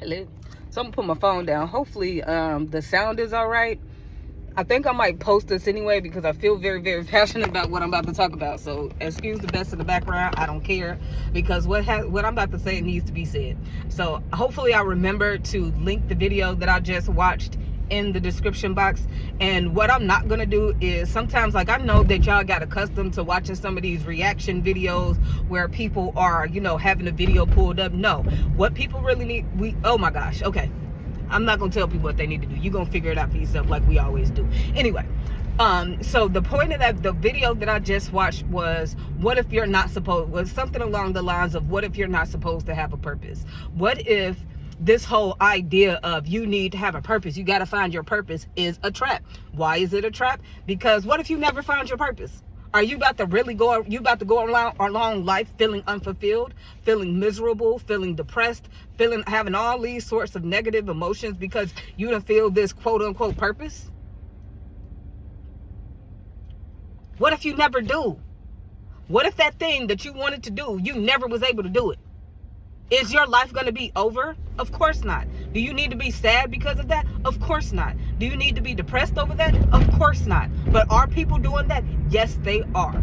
Hello. So I'm gonna put my phone down. Hopefully the sound is all right. I think I might post this anyway because I feel very, very passionate about what I'm about to talk about. So excuse the mess in the background. I don't care because what I'm about to say needs to be said. So hopefully I remember to link the video that I just watched in the description box. And what I'm not gonna do is, sometimes, like, I know that y'all got accustomed to watching some of these reaction videos where people are, you know, having a video pulled up. No, what people really need, oh my gosh, okay, I'm not gonna tell people what they need to do. You're gonna figure it out for yourself like we always do. Anyway, so the point of that, the video that I just watched was, what if you're not supposed, was something along the lines of, what if you're not supposed to have a purpose? What if this whole idea of you need to have a purpose, you got to find your purpose, is a trap? Why is it a trap? Because what if you never found your purpose? Are you about to really go, along life feeling unfulfilled, feeling miserable, feeling depressed, having all these sorts of negative emotions because you don't feel this quote unquote purpose? What if you never do? What if that thing that you wanted to do, you never was able to do it? Is your life going to be over? Of course not. Do you need to be sad because of that? Of course not. Do you need to be depressed over that? Of course not. But are people doing that? Yes, they are.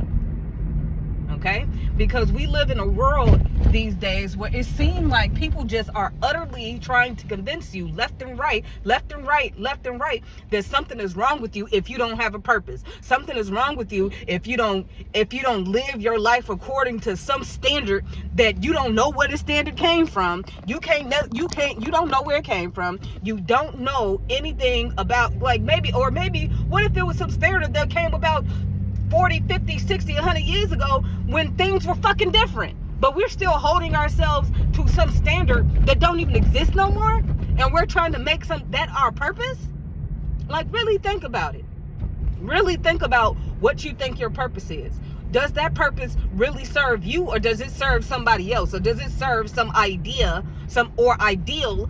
Okay? Because we live in a world these days where it seems like people just are utterly trying to convince you left and right, that something is wrong with you if you don't have a purpose. Something is wrong with you if you don't live your life according to some standard that you don't know where the standard came from. You don't know where it came from. You don't know anything about, like, maybe what if there was some standard that came about 40, 50, 60, 100 years ago when things were fucking different, but we're still holding ourselves to some standard that don't even exist no more, and we're trying to make that our purpose? Like, really think about it. Really think about what you think your purpose is. Does that purpose really serve you, or does it serve somebody else, or does it serve some idea, or ideal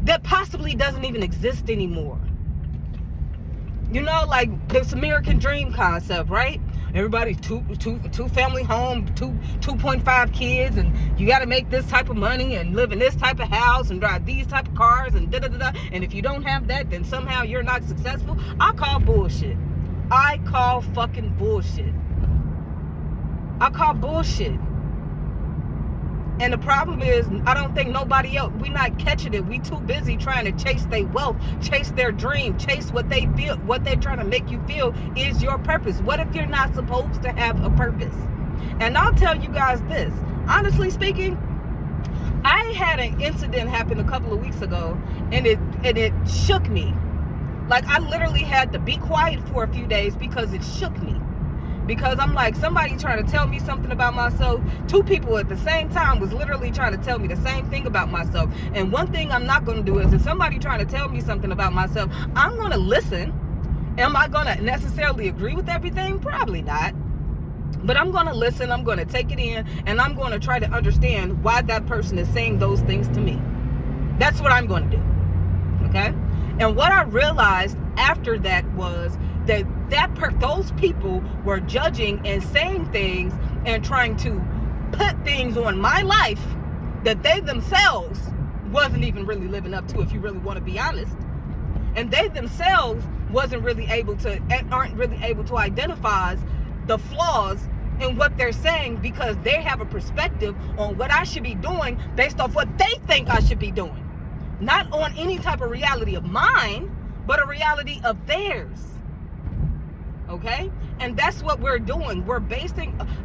that possibly doesn't even exist anymore? You know, like this American dream concept, right? Everybody two family home, 2.5 kids, and you got to make this type of money and live in this type of house and drive these type of cars and da-da-da-da. And if you don't have that, then somehow you're not successful. I call bullshit. I call fucking bullshit. I call bullshit. And the problem is, I don't think nobody else, we not catching it. We too busy trying to chase their wealth, chase their dream, chase what they feel, what they're trying to make you feel is your purpose. What if you're not supposed to have a purpose? And I'll tell you guys this, honestly speaking, I had an incident happen a couple of weeks ago, and it shook me. Like, I literally had to be quiet for a few days because it shook me. Because I'm like, somebody trying to tell me something about myself. Two people at the same time was literally trying to tell me the same thing about myself. And one thing I'm not going to do is, if somebody trying to tell me something about myself, I'm going to listen. Am I going to necessarily agree with everything? Probably not. But I'm going to listen. I'm going to take it in. And I'm going to try to understand why that person is saying those things to me. That's what I'm going to do. Okay? And what I realized after that was that those people were judging and saying things and trying to put things on my life that they themselves wasn't even really living up to, if you really want to be honest. And they themselves aren't really able to identify the flaws in what they're saying, because they have a perspective on what I should be doing based off what they think I should be doing. Not on any type of reality of mine, but a reality of theirs. Okay? And that's what we're doing.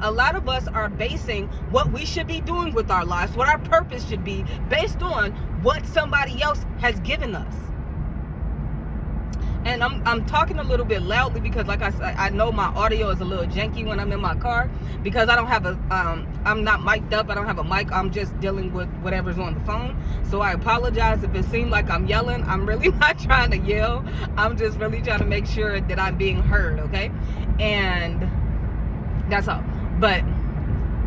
A lot of us are basing what we should be doing with our lives, what our purpose should be, based on what somebody else has given us. And I'm talking a little bit loudly because, like I said, I know my audio is a little janky when I'm in my car, because I don't have I'm not mic'd up. I don't have a mic. I'm just dealing with whatever's on the phone. So I apologize if it seems like I'm yelling. I'm really not trying to yell. I'm just really trying to make sure that I'm being heard, okay? And that's all. But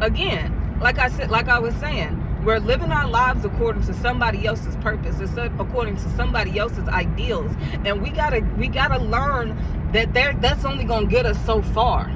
again, like I was saying, we're living our lives according to somebody else's purpose, according to somebody else's ideals, and we gotta learn that that's only gonna get us so far.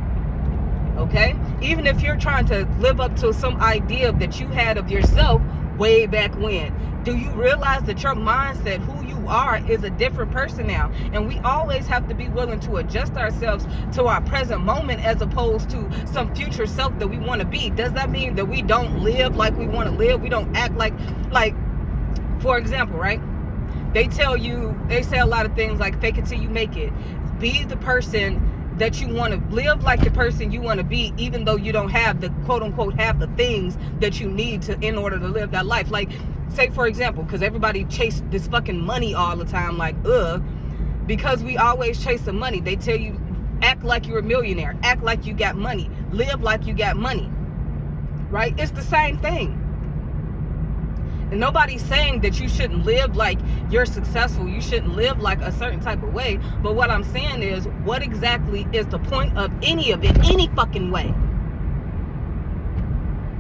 Okay, even if you're trying to live up to some idea that you had of yourself way back when, Do you realize that your mindset, who you are, is a different person now? And we always have to be willing to adjust ourselves to our present moment as opposed to some future self that we want to be. Does that mean that we don't live like we want to live? We don't act like, for example, right? They say a lot of things like fake it till you make it. Be the person that you want to live, like the person you want to be, even though you don't have the quote unquote have the things that you need to in order to live that life. Like, say for example, because everybody chase this fucking money all the time, like because we always chase the money. They tell you act like you're a millionaire, act like you got money, live like you got money, right? It's the same thing. And nobody's saying that you shouldn't live like you're successful. You shouldn't live like a certain type of way. But what I'm saying is, what exactly is the point of any of it, any fucking way?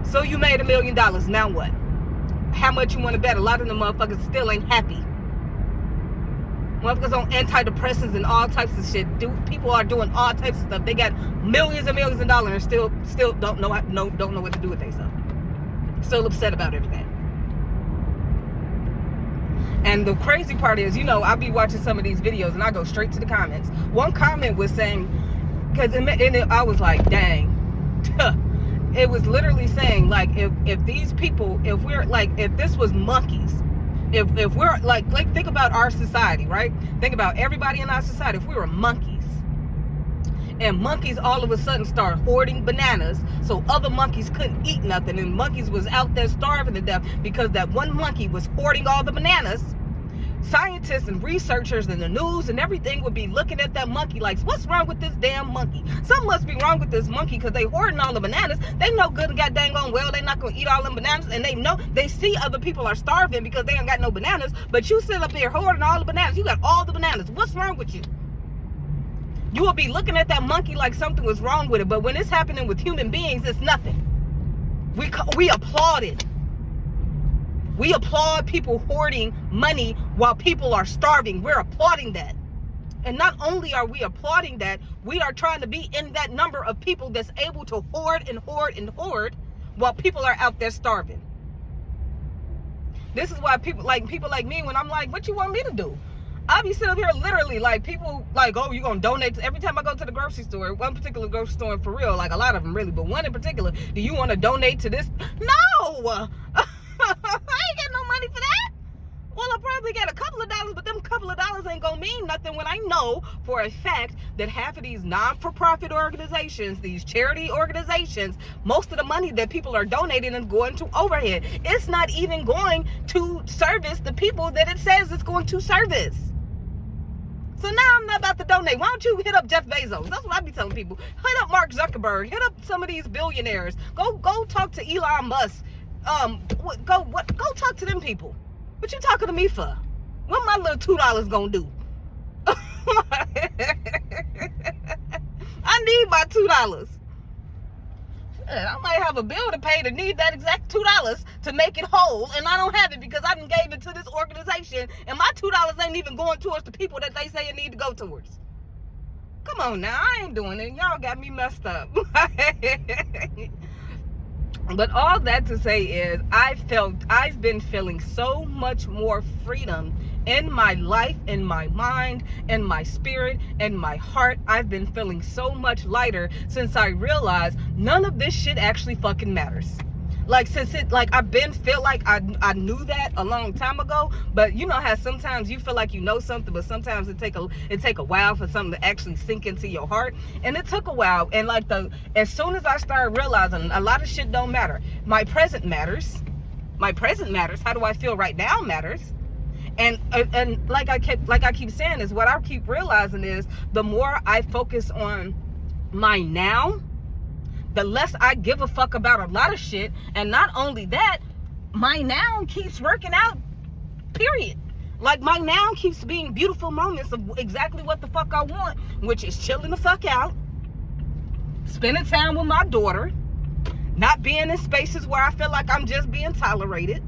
So you made $1 million. Now what? How much you want to bet? A lot of them motherfuckers still ain't happy. Motherfuckers on antidepressants and all types of shit. People are doing all types of stuff. They got millions and millions of dollars and still don't know what to do with themselves. Still upset about everything. And the crazy part is, I'll be watching some of these videos and I go straight to the comments. One comment was saying, I was like, dang. It was literally saying, like, if these people, if this was monkeys, if we're like think about our society, right? Think about everybody in our society. If we were monkeys, and monkeys all of a sudden start hoarding bananas so other monkeys couldn't eat nothing, and monkeys was out there starving to death because that one monkey was hoarding all the bananas, scientists and researchers and the news and everything would be looking at that monkey like, what's wrong with this damn monkey? Something must be wrong with this monkey because they hoarding all the bananas. They know good and goddamn well they not gonna eat all them bananas, and they see other people are starving because they ain't got no bananas, but you sit up here hoarding all the bananas. You got all the bananas. What's wrong with you? You will be looking at that monkey like something was wrong with it. But when it's happening with human beings, it's nothing. We applaud it. We applaud people hoarding money while people are starving. We're applauding that. And not only are we applauding that, we are trying to be in that number of people that's able to hoard and hoard and hoard while people are out there starving. This is why people like me, when I'm like, what you want me to do? I'll be sitting up here literally like people like, oh, you gonna donate every time I go to the grocery store, one particular grocery store for real, like a lot of them really, but one in particular, do you want to donate to this? No! I ain't got no money for that. Well, I probably got a couple of dollars, but them couple of dollars ain't gonna mean nothing when I know for a fact that half of these non-for-profit organizations, these charity organizations, most of the money that people are donating is going to overhead. It's not even going to service the people that it says it's going to service. So now I'm not about to donate. Why don't you hit up Jeff Bezos? That's what I be telling people. Hit up Mark Zuckerberg. Hit up some of these billionaires. Go talk to Elon Musk. Go talk to them people. What you talking to me for? What my little $2 gonna do? I need my $2. I might have a bill to pay to need that exact $2 to make it whole, and I don't have it because I done gave it to this organization, and my $2 ain't even going towards the people that they say it need to go towards. Come on now, I ain't doing it. Y'all got me messed up. But all that to say is, I've been feeling so much more freedom in my life, in my mind, in my spirit, in my heart. I've been feeling so much lighter since I realized none of this shit actually fucking matters. Like, I've been feel like I knew that a long time ago, but you know how sometimes you feel like you know something, but sometimes it take a while for something to actually sink into your heart. And it took a while, and as soon as I started realizing a lot of shit don't matter. My present matters. How do I feel right now matters. And like I keep saying is, what I keep realizing is, the more I focus on my now, the less I give a fuck about a lot of shit. And not only that, my now keeps working out, period. Like, my now keeps being beautiful moments of exactly what the fuck I want, which is chilling the fuck out, spending time with my daughter, not being in spaces where I feel like I'm just being tolerated,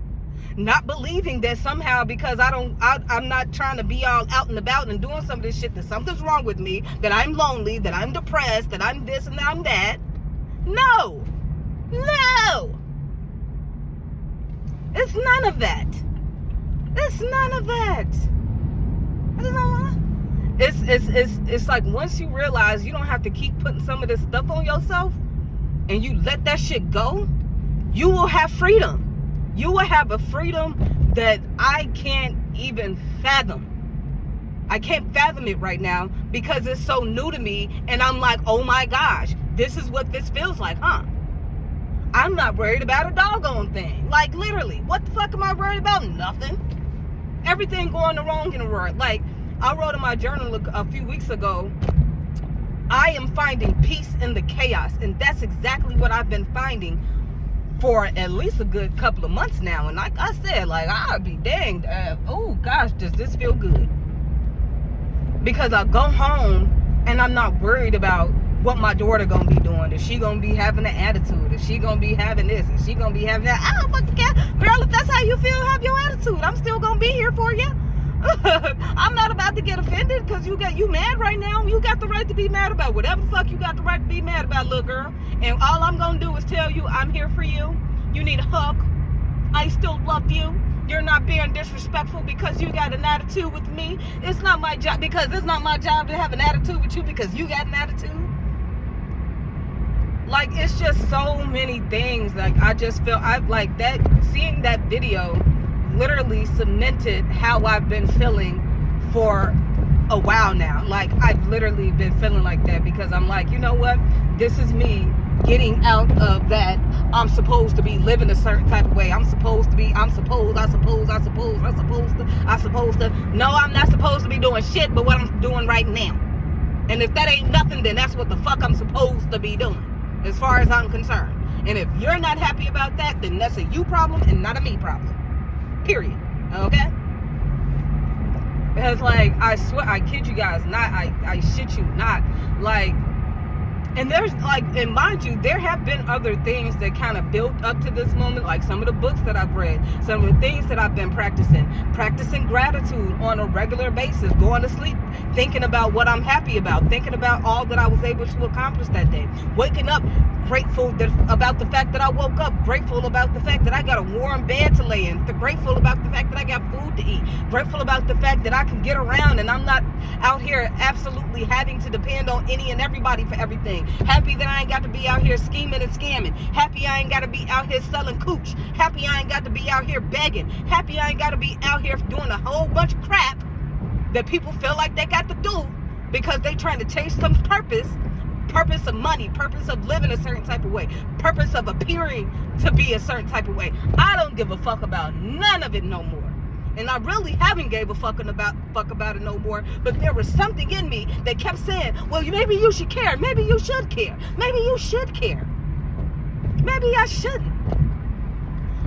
not believing that somehow because I'm not trying to be all out and about and doing some of this shit, that something's wrong with me, that I'm lonely, that I'm depressed, that I'm this and I'm that. No. It's none of that. It's none of that. It's like once you realize you don't have to keep putting some of this stuff on yourself and you let that shit go, you will have freedom. You will have a freedom that I can't even fathom. I can't fathom it right now because it's so new to me, and I'm like, oh my gosh, this is what this feels like, huh? I'm not worried about a doggone thing. Like, literally, what the fuck am I worried about? Nothing. Everything going the wrong in the world. Like, I wrote in my journal a few weeks ago, I am finding peace in the chaos. And that's exactly what I've been finding for at least a good couple of months now. And like I said, like, I'd be danged. Oh gosh, does this feel good? Because I go home and I'm not worried about what my daughter gonna be doing. Is she gonna be having an attitude? Is she gonna be having this? Is she gonna be having that? I don't fucking care. Girl, if that's how you feel, have your attitude. I'm still gonna be here for you. I'm not about to get offended because you mad right now. You got the right to be mad about whatever the fuck you got the right to be mad about, little girl. And all I'm gonna do is tell you I'm here for you. You need a hug. I still love you. You're not being disrespectful because you got an attitude with me. It's not my job, because it's not my job to have an attitude with you because you got an attitude. Like, it's just so many things. Like, I just feel, like that, seeing that video literally cemented how I've been feeling for a while now. Like, I've literally been feeling like that because I'm like, you know what? This is me getting out of that I'm supposed to be living a certain type of way. I'm supposed to. No, I'm not supposed to be doing shit but what I'm doing right now. And if that ain't nothing, then that's what the fuck I'm supposed to be doing, as far as I'm concerned. And if you're not happy about that, then that's a you problem and not a me problem. Period. Okay? Because, like, I swear, I kid you guys not, I shit you not, like, and there's, like, and mind you, there have been other things that kind of built up to this moment, like some of the books that I've read, some of the things that I've been practicing gratitude on a regular basis, going to sleep, thinking about what I'm happy about, thinking about all that I was able to accomplish that day, waking up grateful about the fact that I woke up, grateful about the fact that I got a warm bed to lay in, grateful about the fact that I got food to eat, grateful about the fact that I can get around and I'm not out here absolutely having to depend on any and everybody for everything. Happy that I ain't got to be out here scheming and scamming. Happy I ain't got to be out here selling cooch. Happy I ain't got to be out here begging. Happy I ain't got to be out here doing a whole bunch of crap that people feel like they got to do because they trying to chase some purpose of money, purpose of living a certain type of way, purpose of appearing to be a certain type of way. I don't give a fuck about none of it no more. And I really haven't gave a fuck about it no more. But there was something in me that kept saying, well, maybe you should care. Maybe you should care. Maybe you should care. Maybe I shouldn't.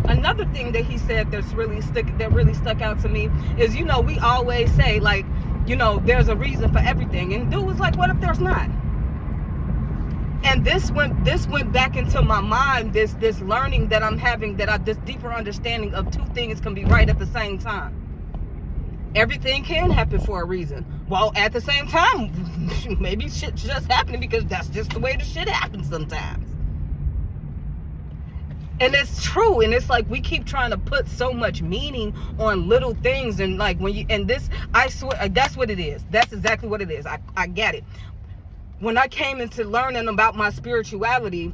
Another thing that he said that really stuck out to me is, you know, we always say, like, you know, there's a reason for everything. And dude was like, what if there's not? And this went back into my mind, this learning that I'm having, this deeper understanding of two things can be right at the same time. Everything can happen for a reason. Well, at the same time, maybe shit's just happening because that's just the way the shit happens sometimes. And it's true, and it's like we keep trying to put so much meaning on little things, and like I swear, that's what it is. That's exactly what it is. I get it. When I came into learning about my spirituality,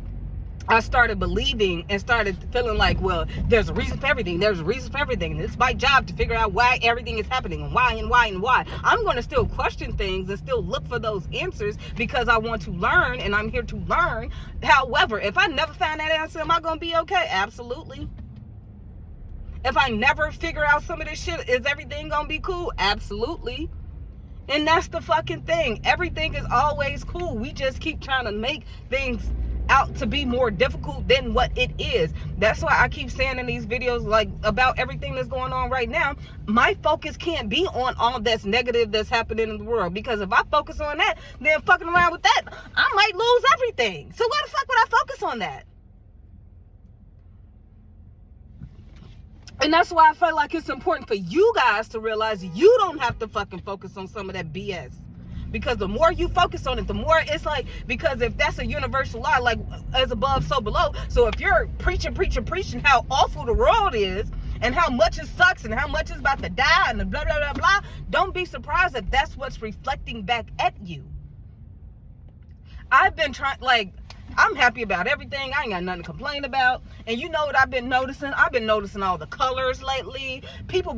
I started believing and started feeling like, well, there's a reason for everything. There's a reason for everything. And it's my job to figure out why everything is happening and why and why and why. I'm going to still question things and still look for those answers because I want to learn and I'm here to learn. However, if I never find that answer, am I going to be okay? Absolutely. If I never figure out some of this shit, is everything going to be cool? Absolutely. And that's the fucking thing. Everything is always cool. We just keep trying to make things out to be more difficult than what it is. That's why I keep saying in these videos, like, about everything that's going on right now, my focus can't be on all that's negative that's happening in the world. Because if I focus on that, then fucking around with that, I might lose everything. So why the fuck would I focus on that? And that's why I feel like it's important for you guys to realize you don't have to fucking focus on some of that BS. Because the more you focus on it, the more it's like, because if that's a universal law, like as above, so below. So if you're preaching how awful the world is, and how much it sucks and how much is about to die and blah, blah, blah, blah, don't be surprised if that's what's reflecting back at you. I've been trying, like, I'm happy about everything. I ain't got nothing to complain about. And you know what I've been noticing? I've been noticing all the colors lately. People have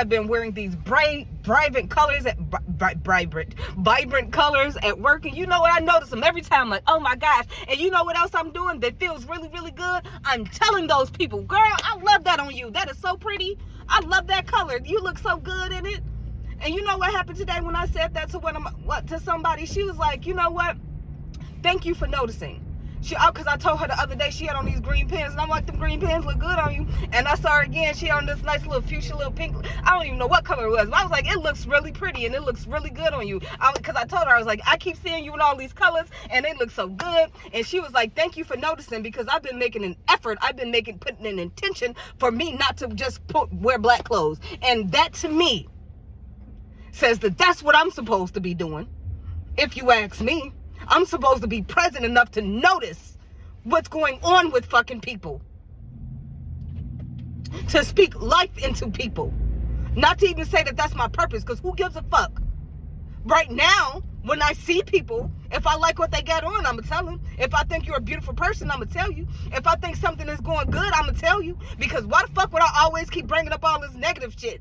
been wearing these vibrant colors vibrant colors at work. And you know what? I notice them every time, like, oh my gosh. And you know what else I'm doing that feels really, really good? I'm telling those people, girl, I love that on you. That is so pretty. I love that color. You look so good in it. And you know what happened today when I said that to somebody? She was like, you know what? Thank you for noticing. Because I told her the other day she had on these green pants, and I'm like, them green pants look good on you. And I saw her again, she had on this nice little fuchsia, little pink, I don't even know what color it was, but I was like, it looks really pretty and it looks really good on you. Because I told her, I was like, I keep seeing you in all these colors and they look so good. And she was like, thank you for noticing, because I've been making an effort, putting an intention for me not to just wear black clothes. And that to me says that that's what I'm supposed to be doing. If you ask me, I'm supposed to be present enough to notice what's going on with fucking people. To speak life into people. Not to even say that that's my purpose, because who gives a fuck? Right now, when I see people, if I like what they got on, I'm going to tell them. If I think you're a beautiful person, I'm going to tell you. If I think something is going good, I'm going to tell you. Because why the fuck would I always keep bringing up all this negative shit?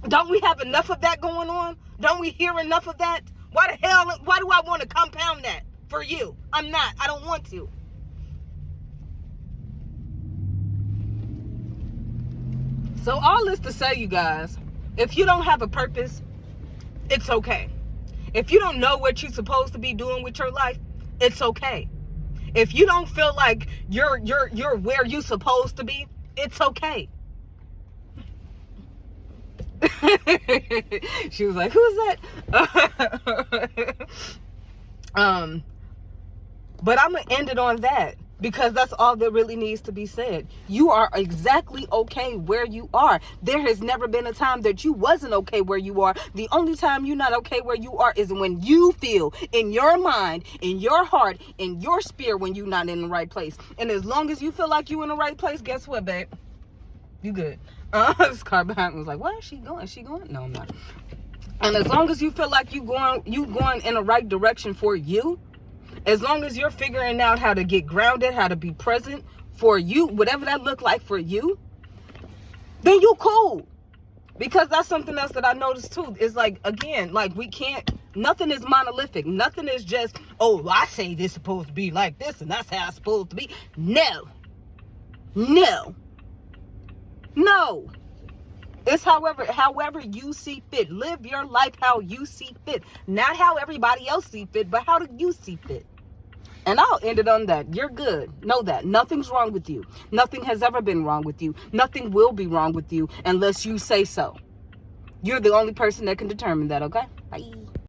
Don't we have enough of that going on? Don't we hear enough of that? Why do I want to compound that for you? I'm not. I don't want to. So all this to say, you guys, if you don't have a purpose, it's okay. If you don't know what you're supposed to be doing with your life, it's okay. If you don't feel like you're where you're supposed to be, it's okay. She was like, who's that? But I'm gonna end it on that, because that's all that really needs to be said. You are exactly okay where you are. There has never been a time that you wasn't okay where you are. The only time you're not okay where you are is when you feel in your mind, in your heart, in your spirit, when you're not in the right place. And as long as you feel like you're in the right place, guess what, babe? You good. This car behind me was like, where is she going? Is she going? No, I'm not. And as long as you feel like you going in the right direction for you, as long as you're figuring out how to get grounded, how to be present for you, whatever that look like for you, then you cool. Because that's something else that I noticed too. Is like, again, like, nothing is monolithic. Nothing is just, oh, I say this supposed to be like this and that's how it's supposed to be. No. It's however you see fit. Live your life how you see fit. Not how everybody else see fit, but how do you see fit? And I'll end it on that. You're good. Know that. Nothing's wrong with you. Nothing has ever been wrong with you. Nothing will be wrong with you unless you say so. You're the only person that can determine that, okay? Bye.